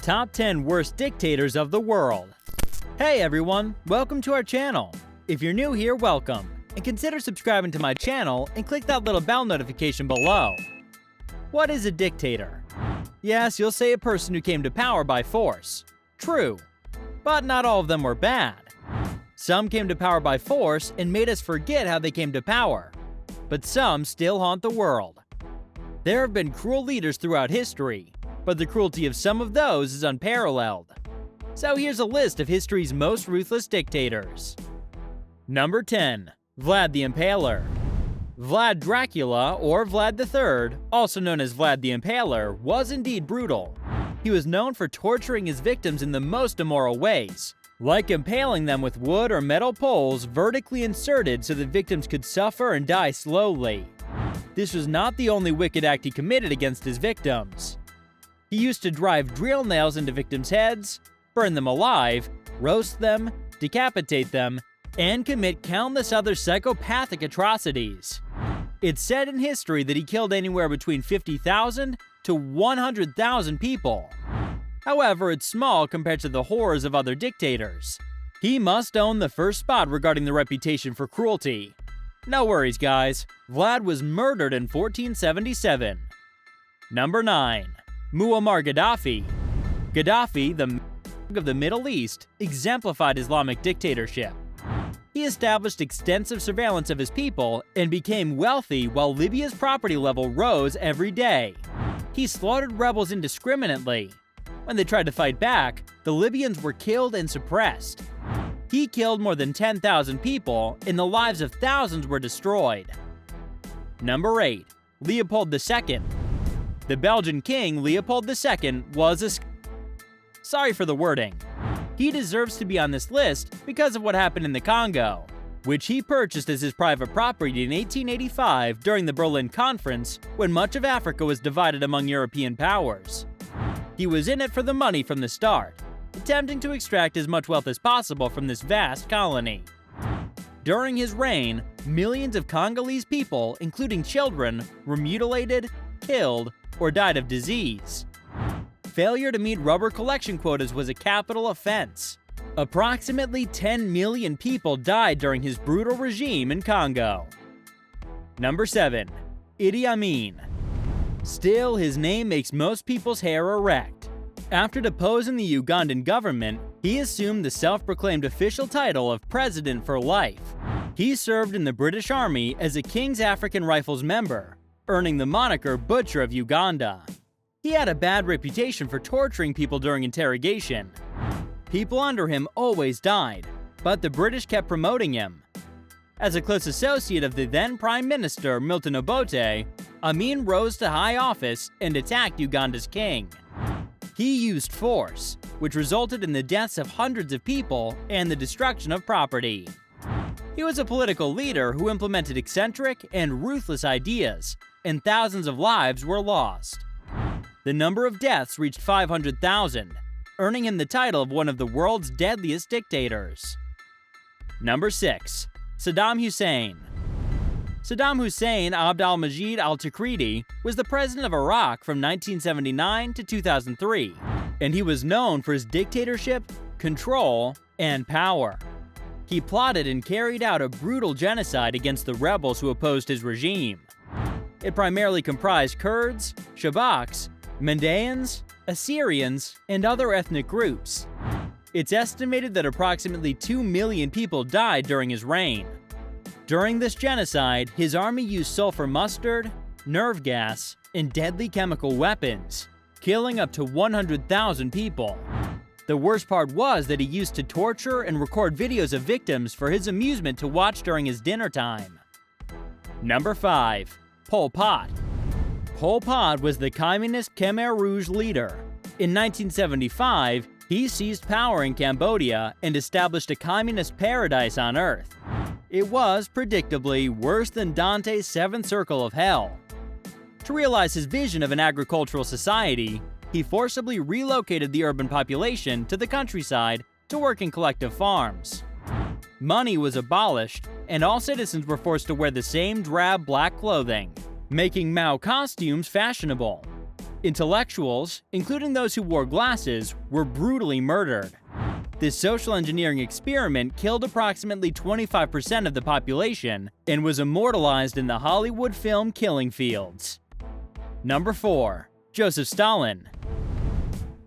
Top 10 Worst Dictators of the World. Hey everyone, welcome to our channel. If you're new here, welcome, and consider subscribing to my channel and click that little bell notification below. What is a dictator? Yes, you'll say a person who came to power by force. True, but not all of them were bad. Some came to power by force and made us forget how they came to power, but some still haunt the world. There have been cruel leaders throughout history, but the cruelty of some of those is unparalleled. So here's a list of history's most ruthless dictators. Number 10. Vlad the Impaler. Vlad Dracula, or Vlad III, also known as Vlad the Impaler, was indeed brutal. He was known for torturing his victims in the most immoral ways, like impaling them with wood or metal poles vertically inserted so that victims could suffer and die slowly. This was not the only wicked act he committed against his victims. He used to drive drill nails into victims' heads, burn them alive, roast them, decapitate them, and commit countless other psychopathic atrocities. It's said in history that he killed anywhere between 50,000 to 100,000 people. However, it's small compared to the horrors of other dictators. He must own the first spot regarding the reputation for cruelty. No worries, guys. Vlad was murdered in 1477. Number 9. Muammar Gaddafi. Gaddafi, the of the Middle East, exemplified Islamic dictatorship. He established extensive surveillance of his people and became wealthy while Libya's property level rose every day. He slaughtered rebels indiscriminately. When they tried to fight back, the Libyans were killed and suppressed. He killed more than 10,000 people, and the lives of thousands were destroyed. Number 8. Leopold II. The Belgian king Leopold II was a sorry for the wording. He deserves to be on this list because of what happened in the Congo, which he purchased as his private property in 1885 during the Berlin Conference when much of Africa was divided among European powers. He was in it for the money from the start, attempting to extract as much wealth as possible from this vast colony. During his reign, millions of Congolese people, including children, were mutilated, killed, or died of disease. Failure to meet rubber collection quotas was a capital offense. Approximately 10 million people died during his brutal regime in Congo. Number 7. Idi Amin. Still, his name makes most people's hair erect. After deposing the Ugandan government, he assumed the self-proclaimed official title of President for Life. He served in the British Army as a King's African Rifles member, earning the moniker Butcher of Uganda. He had a bad reputation for torturing people during interrogation. People under him always died, but the British kept promoting him. As a close associate of the then Prime Minister Milton Obote, Amin rose to high office and attacked Uganda's king. He used force, which resulted in the deaths of hundreds of people and the destruction of property. He was a political leader who implemented eccentric and ruthless ideas, and thousands of lives were lost. The number of deaths reached 500,000, earning him the title of one of the world's deadliest dictators. Number 6. Saddam Hussein. Saddam Hussein Abd al-Majid al-Takriti was the president of Iraq from 1979 to 2003, and he was known for his dictatorship, control, and power. He plotted and carried out a brutal genocide against the rebels who opposed his regime. It primarily comprised Kurds, Shabaks, Mandaeans, Assyrians, and other ethnic groups. It's estimated that approximately 2 million people died during his reign. During this genocide, his army used sulfur mustard, nerve gas, and deadly chemical weapons, killing up to 100,000 people. The worst part was that he used to torture and record videos of victims for his amusement to watch during his dinner time. Number 5. Pol Pot. Pol Pot was the communist Khmer Rouge leader. In 1975, he seized power in Cambodia and established a communist paradise on Earth. It was, predictably, worse than Dante's Seventh Circle of Hell. To realize his vision of an agricultural society, he forcibly relocated the urban population to the countryside to work in collective farms. Money was abolished, and all citizens were forced to wear the same drab black clothing, making Mao costumes fashionable. Intellectuals, including those who wore glasses, were brutally murdered. This social engineering experiment killed approximately 25% of the population and was immortalized in the Hollywood film killing fields. Number 4. Joseph Stalin.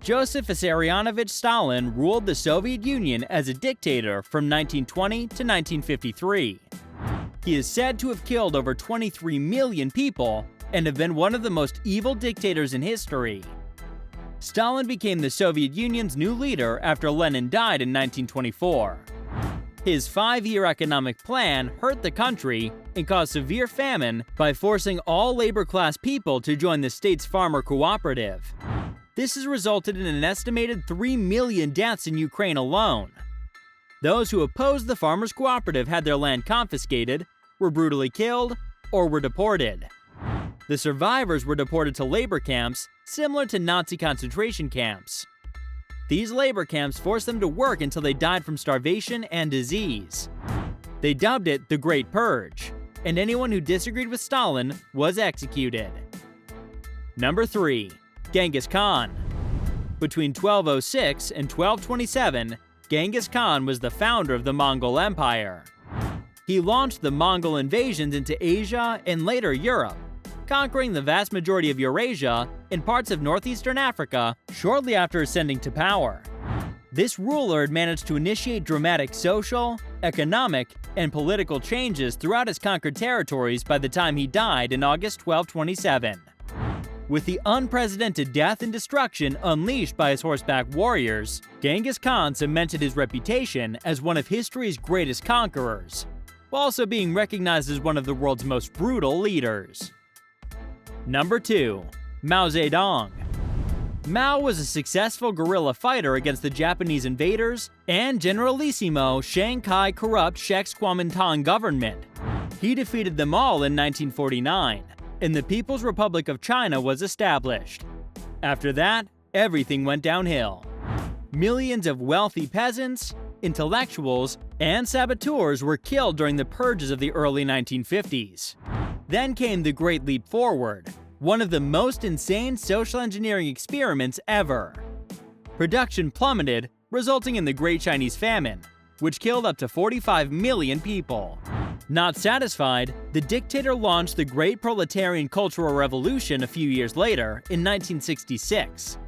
Joseph Vissarionovich Stalin ruled the Soviet Union as a dictator from 1920 to 1953. He is said to have killed over 23 million people and have been one of the most evil dictators in history. Stalin became the Soviet Union's new leader after Lenin died in 1924. His 5-year economic plan hurt the country and caused severe famine by forcing all labor-class people to join the state's farmer cooperative. This has resulted in an estimated 3 million deaths in Ukraine alone. Those who opposed the farmers' cooperative had their land confiscated, were brutally killed, or were deported. The survivors were deported to labor camps similar to Nazi concentration camps. These labor camps forced them to work until they died from starvation and disease. They dubbed it the Great Purge, and anyone who disagreed with Stalin was executed. Number 3. Genghis Khan. Between 1206 and 1227, Genghis Khan was the founder of the Mongol Empire. He launched the Mongol invasions into Asia and later Europe, conquering the vast majority of Eurasia and parts of northeastern Africa shortly after ascending to power. This ruler had managed to initiate dramatic social, economic, and political changes throughout his conquered territories by the time he died in August 1227. With the unprecedented death and destruction unleashed by his horseback warriors, Genghis Khan cemented his reputation as one of history's greatest conquerors, while also being recognized as one of the world's most brutal leaders. Number 2. Mao Zedong. Mao was a successful guerrilla fighter against the Japanese invaders and Generalissimo Shanghai corrupt Czech Kuomintang government. He defeated them all in 1949, and the People's Republic of China was established. After that, everything went downhill. Millions of wealthy peasants, intellectuals, and saboteurs were killed during the purges of the early 1950s. Then came the Great Leap Forward, one of the most insane social engineering experiments ever. Production plummeted, resulting in the Great Chinese Famine, which killed up to 45 million people. Not satisfied, the dictator launched the Great Proletarian Cultural Revolution a few years later, in 1966.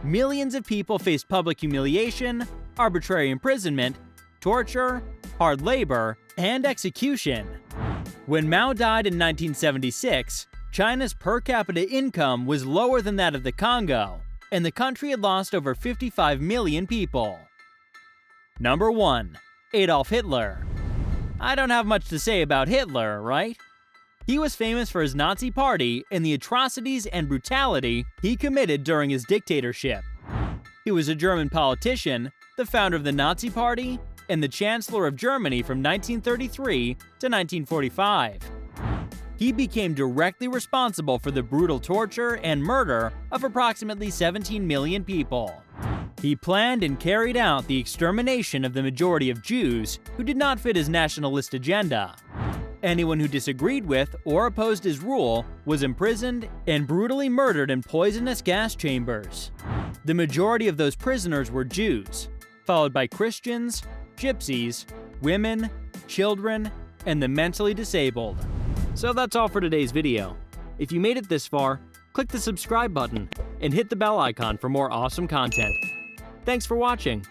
Millions of people faced public humiliation, arbitrary imprisonment, torture, hard labor, and execution. When Mao died in 1976, China's per capita income was lower than that of the Congo, and the country had lost over 55 million people. Number 1. Adolf Hitler. I don't have much to say about Hitler, right? He was famous for his Nazi party and the atrocities and brutality he committed during his dictatorship. He was a German politician, the founder of the Nazi Party, and the Chancellor of Germany from 1933 to 1945. He became directly responsible for the brutal torture and murder of approximately 17 million people. He planned and carried out the extermination of the majority of Jews who did not fit his nationalist agenda. Anyone who disagreed with or opposed his rule was imprisoned and brutally murdered in poisonous gas chambers. The majority of those prisoners were Jews, followed by Christians, gypsies, women, children, and the mentally disabled. So that's all for today's video. If you made it this far, click the subscribe button and hit the bell icon for more awesome content. Thanks for watching.